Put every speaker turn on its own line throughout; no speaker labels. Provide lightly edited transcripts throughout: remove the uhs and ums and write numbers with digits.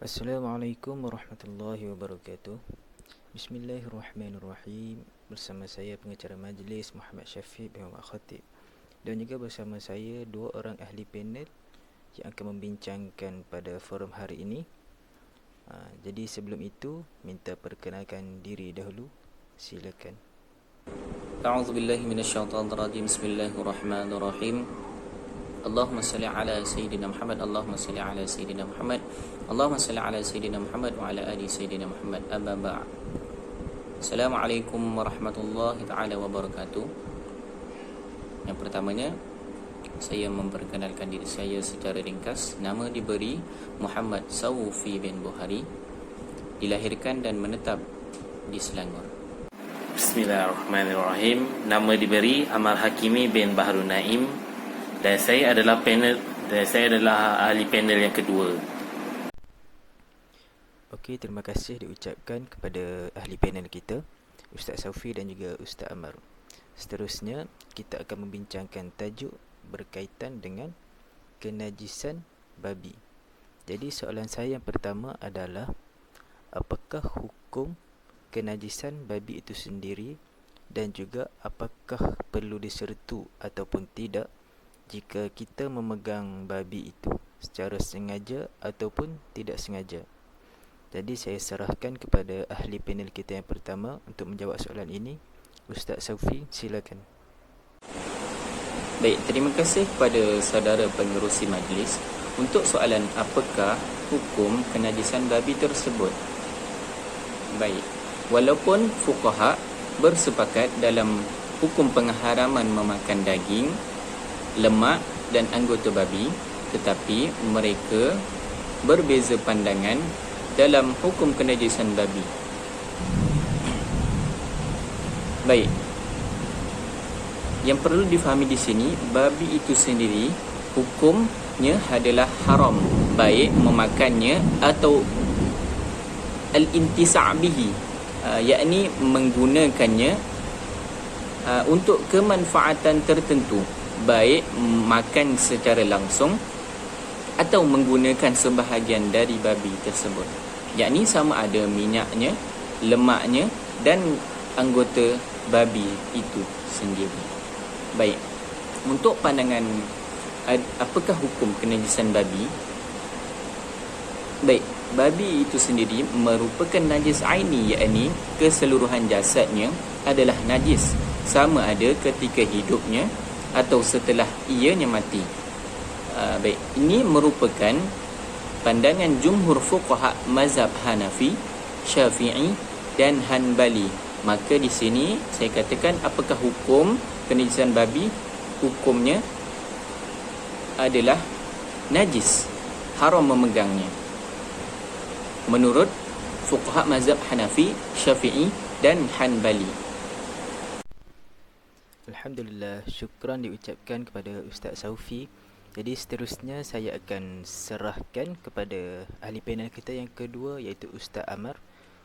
Assalamualaikum warahmatullahi wabarakatuh. Bismillahirrahmanirrahim. Bersama saya pengacara majlis Muhammad Syafiq bin Muhammad Khatib, dan juga bersama saya dua orang ahli panel yang akan membincangkan pada forum hari ini. Jadi sebelum itu, minta perkenalkan diri dahulu. Silakan.
A'udzu billahi minasyaitonir rajim. Bismillahirrahmanirrahim. Allahumma salli ala sayyidina Muhammad. Allahumma salli ala sayyidina Muhammad. Allahumma salli ala sayyidina Muhammad wa ala ali sayyidina Muhammad. Amma ba'd. Assalamualaikum warahmatullahi taala wabarakatuh. Yang pertamanya, saya memperkenalkan diri saya secara ringkas. Nama diberi Muhammad Saufi bin Buhari. Dilahirkan dan menetap di Selangor.
Bismillahirrahmanirrahim. Nama diberi Amal Hakimi bin Baharul Naim, dan saya adalah ahli panel yang kedua.
Okey, terima kasih diucapkan kepada ahli panel kita, Ustaz Saufi dan juga Ustaz Amar. Seterusnya, kita akan membincangkan tajuk berkaitan dengan kenajisan babi. Jadi soalan saya yang pertama adalah, apakah hukum kenajisan babi itu sendiri, dan juga apakah perlu disertu ataupun tidak jika kita memegang babi itu secara sengaja ataupun tidak sengaja. Jadi saya serahkan kepada ahli panel kita yang pertama untuk menjawab soalan ini. Ustaz Saufi, silakan.
Baik, terima kasih kepada saudara pengerusi majlis untuk soalan apakah hukum kenajisan babi tersebut. Baik, walaupun fuqaha bersepakat dalam hukum pengharaman memakan daging, lemak dan anggota babi, tetapi mereka berbeza pandangan dalam hukum kenajisan babi. Baik, yang perlu difahami di sini, babi itu sendiri hukumnya adalah haram, baik memakannya atau al-intisa' bihi, yakni menggunakannya untuk kemanfaatan tertentu, baik makan secara langsung atau menggunakan sebahagian dari babi tersebut, yakni sama ada minyaknya, lemaknya dan anggota babi itu sendiri. Baik, untuk pandangan apakah hukum kenajisan babi? Baik, babi itu sendiri merupakan najis aini, yakni keseluruhan jasadnya adalah najis, sama ada ketika hidupnya atau setelah ianya mati. Baik, ini merupakan pandangan jumhur fuqaha mazhab Hanafi, Syafi'i dan Hanbali. Maka di sini saya katakan apakah hukum kenajisan babi? Hukumnya adalah najis, haram memegangnya, menurut fuqaha mazhab Hanafi, Syafi'i dan Hanbali.
Alhamdulillah, syukran diucapkan kepada Ustaz Saufi. Jadi seterusnya saya akan serahkan kepada ahli panel kita yang kedua, iaitu Ustaz Amar,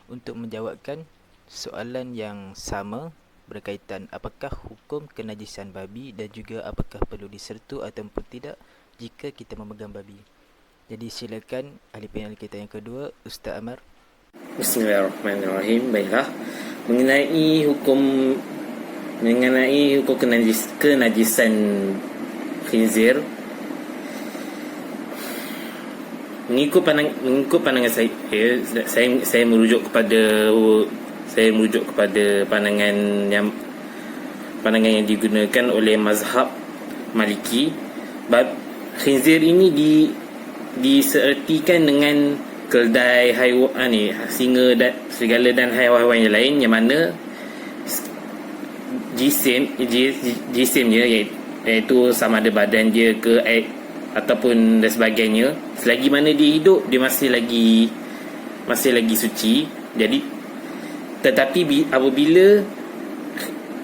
untuk menjawabkan soalan yang sama berkaitan apakah hukum kenajisan babi dan juga apakah perlu disertu ataupun tidak jika kita memegang babi. Jadi silakan ahli panel kita yang kedua, Ustaz Amar.
Bismillahirrahmanirrahim. Baiklah, mengenai hukum kenajisan khinzir, mengikut pandangan saya merujuk kepada pandangan yang digunakan oleh mazhab Maliki. Khinzir ini disertikan dengan keledai, haiwan singa dan serigala dan haiwan yang lain, yang mana jisimnya, iaitu sama ada badan dia ke ataupun dan sebagainya, selagi mana dia hidup, dia masih lagi suci. Jadi tetapi apabila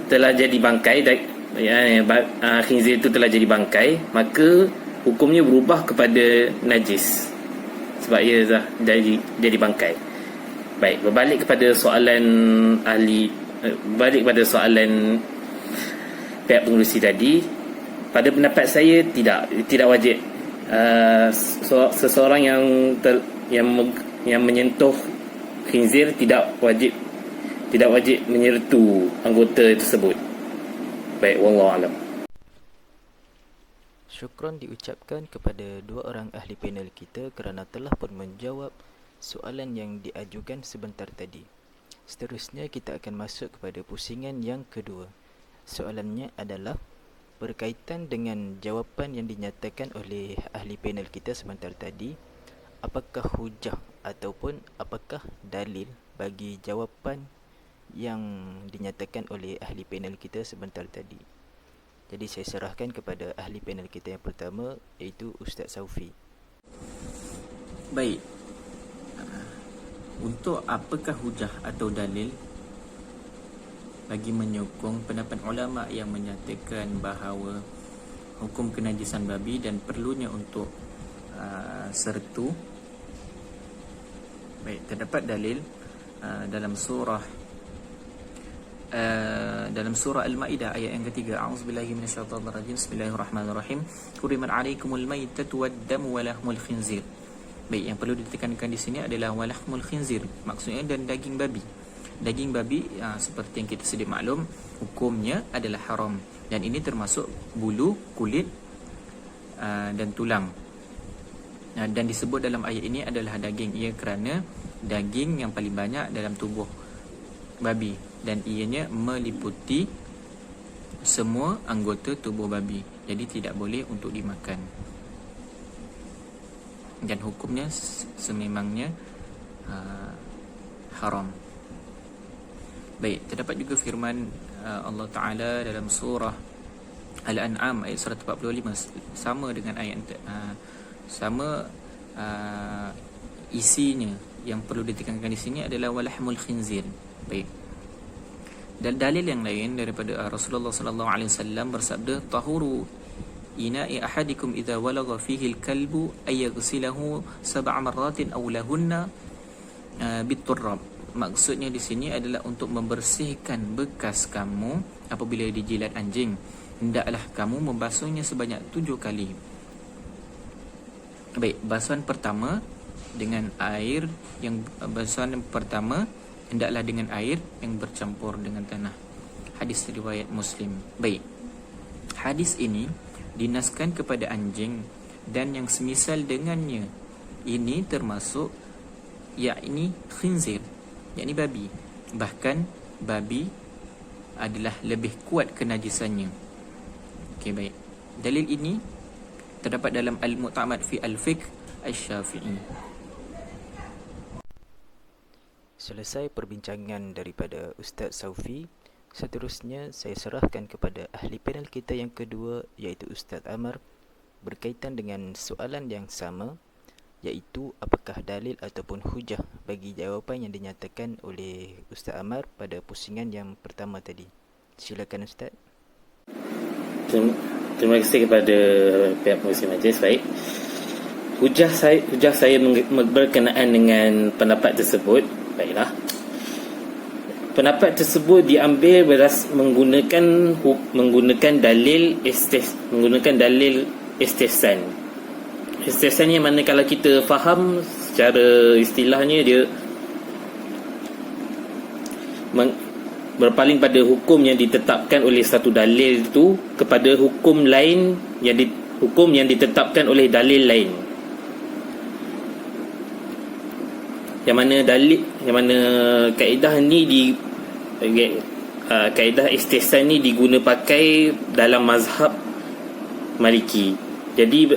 telah jadi bangkai, khinzir itu telah jadi bangkai, maka hukumnya berubah kepada najis sebab ia dah jadi bangkai. Baik, berbalik kepada soalan pihak pengurusi tadi, pada pendapat saya tidak wajib seseorang yang yang menyentuh khinzir tidak wajib menyertu anggota tersebut. Baik, wallahu alam.
Syukran diucapkan kepada dua orang ahli panel kita kerana telah pun menjawab soalan yang diajukan sebentar tadi. Seterusnya kita akan masuk kepada pusingan yang kedua. Soalannya adalah berkaitan dengan jawapan yang dinyatakan oleh ahli panel kita sebentar tadi. Apakah hujah ataupun apakah dalil bagi jawapan yang dinyatakan oleh ahli panel kita sebentar tadi? Jadi saya serahkan kepada ahli panel kita yang pertama, iaitu Ustaz Saufi.
Baik. Untuk apakah hujah atau dalil bagi menyokong pendapat ulama yang menyatakan bahawa hukum kenajisan babi dan perlunya untuk sertu. Baik, terdapat dalil dalam surah Al-Maidah ayat yang ketiga. A'udzubillahi minasyaitonirrajim. Bismillahirrahmanirrahim. Hurimat 'alaikumul maitatu wad-damu wa lahmul khinzir. Baik, yang perlu ditekankan di sini adalah walahmul khinzir, maksudnya dan daging babi. Daging babi seperti yang kita sedia maklum, hukumnya adalah haram, dan ini termasuk bulu, kulit dan tulang. Dan disebut dalam ayat ini adalah daging, ia kerana daging yang paling banyak dalam tubuh babi, dan ianya meliputi semua anggota tubuh babi, jadi tidak boleh untuk dimakan. Dan hukumnya sememangnya haram. Baik, terdapat juga firman Allah Ta'ala dalam surah Al-An'am ayat 145, sama dengan ayat isinya. Yang perlu ditekankan di sini adalah walahmul khinzir. Baik. Dan dalil yang lain daripada Rasulullah sallallahu alaihi wasallam bersabda, tahuru ina'i ahadikum idza walagha fihi al-kalbu ay yaghsilahu 7 marratin aw lahunna biturrab. Maksudnya di sini adalah untuk membersihkan bekas kamu apabila dijilat anjing, hendaklah kamu membasuhnya sebanyak 7 kali. Baik, basuhan pertama hendaklah dengan air yang bercampur dengan tanah. Hadis riwayat Muslim. Baik, hadis ini dinaskan kepada anjing dan yang semisal dengannya. Ini termasuk yakni khinzir, yakni babi. Bahkan babi adalah lebih kuat kenajisannya. Okey, baik. Dalil ini terdapat dalam Al-Mu'tamad fi Al-Fiqh Asy-Syafi'i.
Selesai perbincangan daripada Ustaz Saufi, seterusnya saya serahkan kepada ahli panel kita yang kedua, iaitu Ustaz Amar, berkaitan dengan soalan yang sama, iaitu apakah dalil ataupun hujah bagi jawapan yang dinyatakan oleh Ustaz Amar pada pusingan yang pertama tadi. Silakan Ustaz.
Terima kasih kepada pihak pengurusi majlis. Baik, hujah saya berkenaan dengan pendapat tersebut. Baiklah, pendapat tersebut diambil menggunakan dalil istihsan. Istihsan yang mana kalau kita faham secara istilahnya, dia berpaling pada hukum yang ditetapkan oleh satu dalil itu kepada hukum lain hukum yang ditetapkan oleh dalil lain. Yang mana kaedah ni kaedah istihsan ni diguna pakai dalam mazhab Maliki. Jadi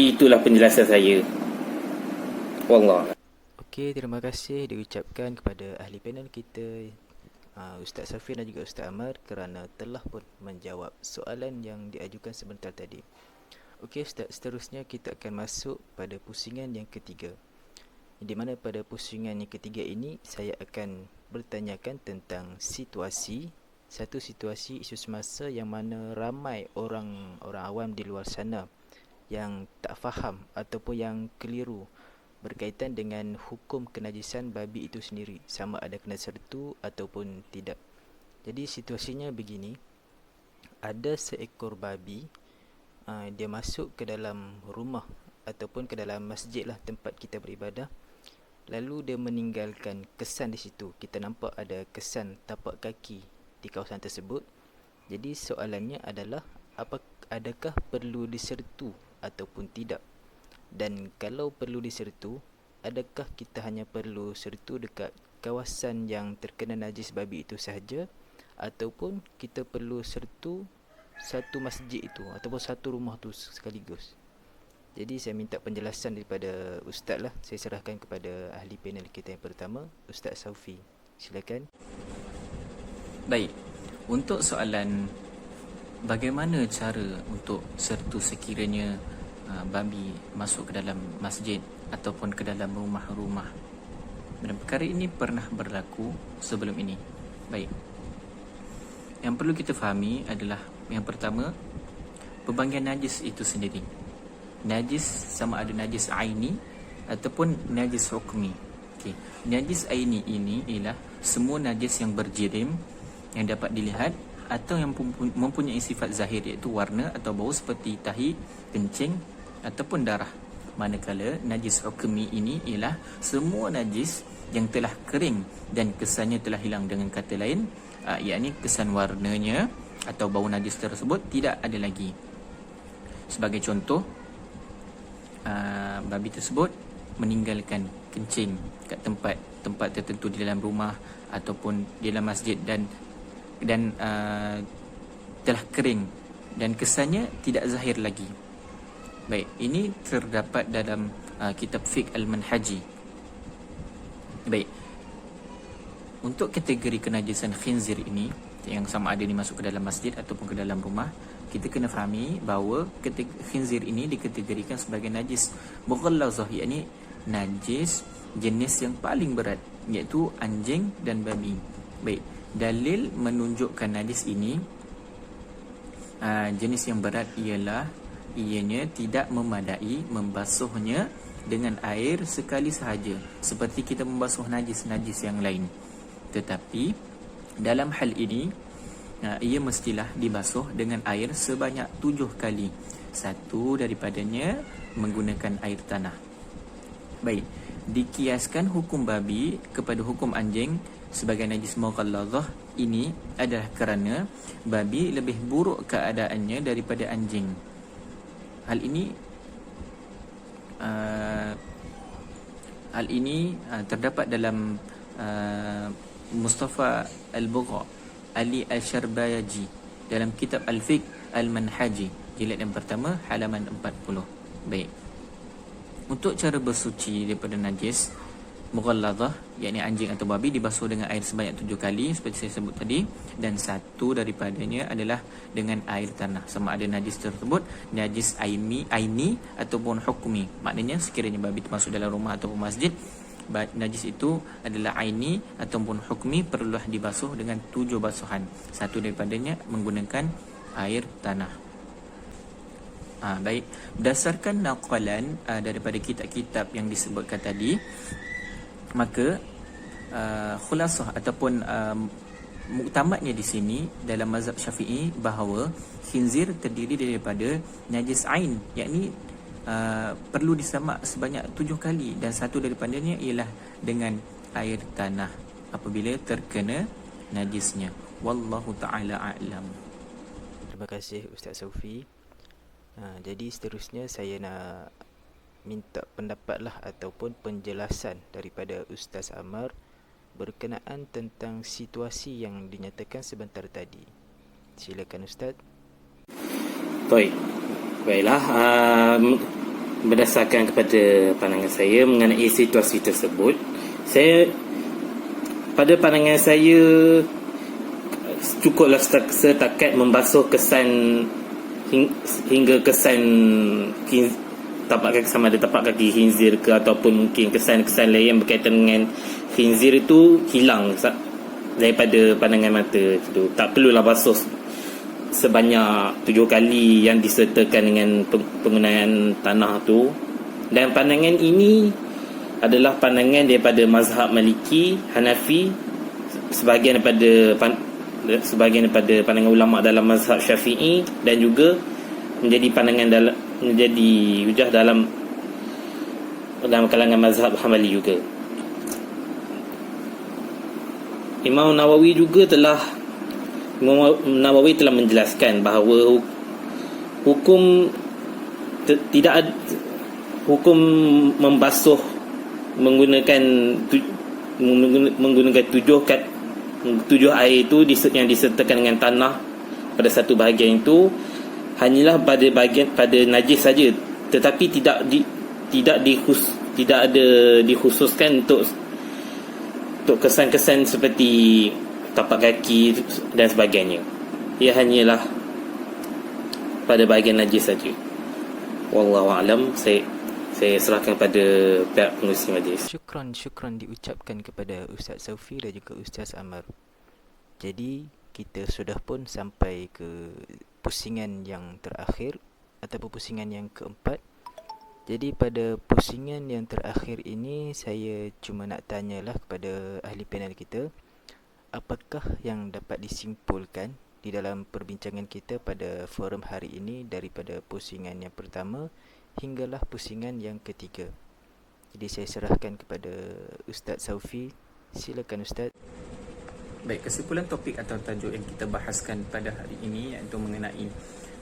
itulah penjelasan saya. Wallah.
Okey, terima kasih diucapkan kepada ahli panel kita, Ustaz Safi dan juga Ustaz Amar, kerana telah pun menjawab soalan yang diajukan sebentar tadi. Okey Ustaz, seterusnya kita akan masuk pada pusingan yang ketiga, di mana pada pusingan yang ketiga ini saya akan bertanyakan tentang satu situasi isu semasa yang mana ramai orang awam di luar sana yang tak faham ataupun yang keliru berkaitan dengan hukum kenajisan babi itu sendiri, sama ada kena sertu ataupun tidak. Jadi situasinya begini, ada seekor babi, dia masuk ke dalam rumah ataupun ke dalam masjid lah, tempat kita beribadah, lalu dia meninggalkan kesan di situ. Kita nampak ada kesan tapak kaki di kawasan tersebut. Jadi soalannya adalah, adakah perlu disertu ataupun tidak? Dan kalau perlu disertu, adakah kita hanya perlu sertu dekat kawasan yang terkena najis babi itu sahaja, ataupun kita perlu sertu satu masjid itu ataupun satu rumah tu sekaligus? Jadi saya minta penjelasan daripada Ustaz lah. Saya serahkan kepada ahli panel kita yang pertama, Ustaz Saufi. Silakan.
Baik, untuk soalan bagaimana cara untuk sertu sekiranya babi masuk ke dalam masjid ataupun ke dalam rumah-rumah, dan perkara ini pernah berlaku sebelum ini. Baik, yang perlu kita fahami adalah, yang pertama, pembangkian najis itu sendiri. Najis sama ada najis aini ataupun najis hukmi. Okay. Najis aini ini ialah semua najis yang berjirim, yang dapat dilihat atau yang mempunyai sifat zahir, iaitu warna atau bau seperti tahi, kencing ataupun darah. Manakala najis hukmi ini ialah semua najis yang telah kering dan kesannya telah hilang. Dengan kata lain, yakni kesan warnanya atau bau najis tersebut tidak ada lagi. Sebagai contoh, babi tersebut meninggalkan kencing kat tempat tertentu di dalam rumah ataupun di dalam masjid dan telah kering dan kesannya tidak zahir lagi. Baik, ini terdapat dalam kitab Fiqh Al-Manhaji. Baik, untuk kategori kenajisan khinzir ini, yang sama ada dimasuk ke dalam masjid ataupun ke dalam rumah, kita kena fahami bahawa khinzir ini dikategorikan sebagai najis mughallazah, yakni najis jenis yang paling berat, iaitu anjing dan babi. Baik, dalil menunjukkan najis ini jenis yang berat ialah ianya tidak memadai membasuhnya dengan air sekali sahaja seperti kita membasuh najis-najis yang lain. Tetapi dalam hal ini ia mestilah dibasuh dengan air sebanyak 7 kali. Satu daripadanya menggunakan air tanah. Baik, dikiaskan hukum babi kepada hukum anjing sebagai najis mughallazah ini adalah kerana babi lebih buruk keadaannya daripada anjing. Hal ini terdapat dalam Mustafa Al-Bugha Ali Al-Sharbayaji dalam kitab Al-Fiqh Al-Manhaji jilid yang pertama halaman 40. Baik, untuk cara bersuci daripada najis mughallazah, yakni anjing atau babi, dibasuh dengan air sebanyak 7 kali seperti saya sebut tadi, dan satu daripadanya adalah dengan air tanah. Sama ada najis tersebut najis aini ataupun hukmi. Maknanya sekiranya babi itu masuk dalam rumah ataupun masjid, najis itu adalah aini ataupun hukmi, perlulah dibasuh dengan 7 basuhan. Satu daripadanya menggunakan air tanah. Baik, berdasarkan naqalan daripada kitab-kitab yang disebutkan tadi, maka khulasah ataupun muktamadnya di sini dalam mazhab Syafi'i bahawa khinzir terdiri daripada najis ain, yakni perlu disamak sebanyak 7 kali, dan satu daripadanya ialah dengan air tanah apabila terkena najisnya. Wallahu ta'ala a'lam.
Terima kasih Ustaz Saufi. Jadi seterusnya saya nak minta pendapatlah ataupun penjelasan daripada Ustaz Ammar berkenaan tentang situasi yang dinyatakan sebentar tadi. Silakan Ustaz.
Baiklah, berdasarkan kepada pandangan saya mengenai situasi tersebut, pada pandangan saya cukuplah setakat membasuh kesan hingga kesan tapak kaki, sama ada tapak kaki khinzir ke ataupun mungkin kesan-kesan lain berkaitan dengan khinzir itu hilang daripada pandangan mata itu. Tak perlulah basuh sebanyak 7 kali yang disertakan dengan penggunaan tanah tu. Dan pandangan ini adalah pandangan daripada mazhab Maliki, Hanafi, sebahagian daripada pandangan ulama dalam mazhab Syafi'i, dan juga menjadi pandangan menjadi hujah dalam dalam kalangan mazhab Hambali juga. Imam Nawawi telah menjelaskan bahawa hukum tidak hukum membasuh menggunakan tujuh air itu yang disertakan dengan tanah pada satu bahagian itu hanyalah pada najis saja, tetapi tidak ada dikhususkan untuk kesan-kesan seperti tapak kaki dan sebagainya. Ia hanyalah pada bahagian najis saja. Wallahu a'lam. Saya serahkan pada pihak pengurusi majlis.
Syukran diucapkan kepada Ustaz Saufi dan juga Ustaz Amar. Jadi kita sudah pun sampai ke pusingan yang terakhir ataupun pusingan yang keempat. Jadi pada pusingan yang terakhir ini, saya cuma nak tanyalah kepada ahli panel kita, apakah yang dapat disimpulkan di dalam perbincangan kita pada forum hari ini daripada pusingan yang pertama hinggalah pusingan yang ketiga. Jadi saya serahkan kepada Ustaz Saufi. Silakan Ustaz.
Baik, kesimpulan topik atau tajuk yang kita bahaskan pada hari ini iaitu mengenai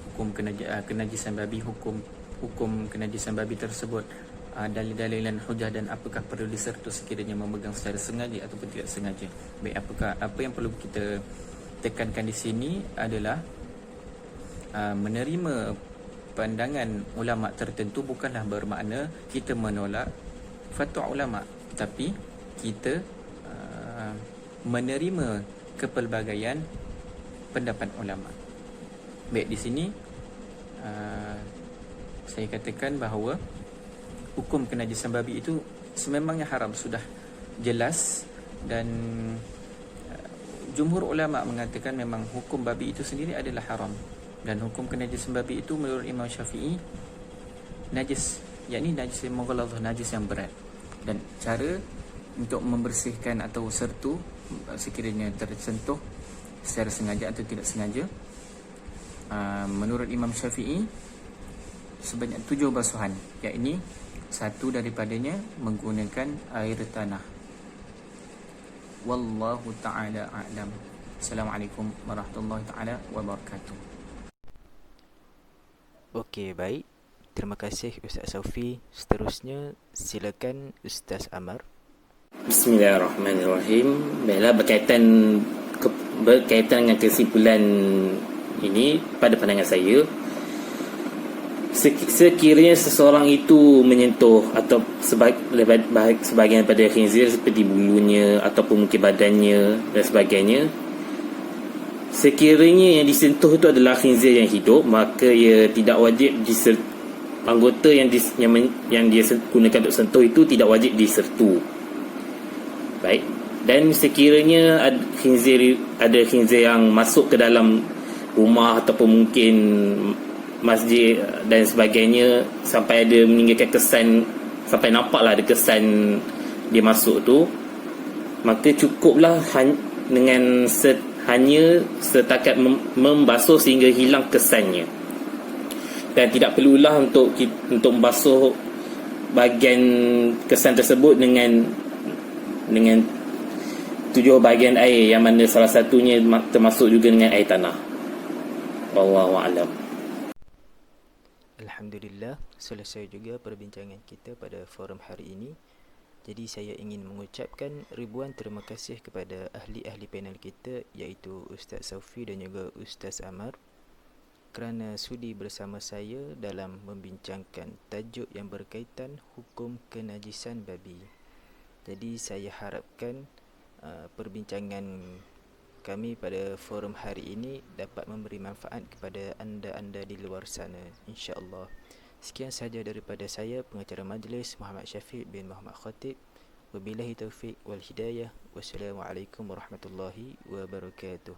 hukum kenajisan babi, hukum kenajisan babi tersebut, dalil-dalil dan hujah, dan apakah perlu diserta sekiranya memegang secara sengaja ataupun tidak sengaja. Baik, apa yang perlu kita tekankan di sini adalah menerima pandangan ulama tertentu bukanlah bermakna kita menolak fatwa ulama, tetapi kita menerima kepelbagaian pendapat ulama. Baik, di sini saya katakan bahawa hukum kenajisan babi itu sememangnya haram, sudah jelas, dan jumhur ulama mengatakan memang hukum babi itu sendiri adalah haram, dan hukum kenajisan babi itu menurut Imam Syafi'i najis, yakni najis yang mughalladhah, najis yang berat, dan cara untuk membersihkan atau sertu sekiranya tersentuh secara sengaja atau tidak sengaja, menurut Imam Syafi'i sebanyak 7 basuhan, yakni satu daripadanya menggunakan air tanah. Wallahu ta'ala a'lam. Assalamualaikum warahmatullahi ta'ala wabarakatuh.
Okey, baik. Terima kasih Ustaz Saufi. Seterusnya silakan Ustaz Amar.
Bismillahirrahmanirrahim. Baiklah, berkaitan dengan kesimpulan ini, pada pandangan saya, sekiranya seseorang itu menyentuh atau sebahagian pada khinzir seperti bulunya ataupun mungkin badannya dan sebagainya, sekiranya yang disentuh itu adalah khinzir yang hidup, maka ia tidak wajib anggota yang dia gunakan untuk sentuh itu tidak wajib disertu. Baik, dan sekiranya ada khinzir yang masuk ke dalam rumah ataupun mungkin masjid dan sebagainya, sampai ada meninggalkan kesan, sampai nampaklah ada kesan dia masuk tu, maka cukuplah dengan hanya setakat membasuh sehingga hilang kesannya, dan tidak perlulah untuk membasuh bahagian kesan tersebut dengan 7 bahagian air, yang mana salah satunya termasuk juga dengan air tanah. Wallahu a'lam.
Alhamdulillah, selesai juga perbincangan kita pada forum hari ini. Jadi saya ingin mengucapkan ribuan terima kasih kepada ahli-ahli panel kita, iaitu Ustaz Saufi dan juga Ustaz Amar, kerana sudi bersama saya dalam membincangkan tajuk yang berkaitan hukum kenajisan babi. Jadi saya harapkan perbincangan kami pada forum hari ini dapat memberi manfaat kepada anda-anda di luar sana, insya-Allah. Sekian sahaja daripada saya, pengacara majlis Muhammad Syafiq bin Muhammad Khatib. Wabillahi taufiq wal hidayah. Wassalamualaikum warahmatullahi wabarakatuh.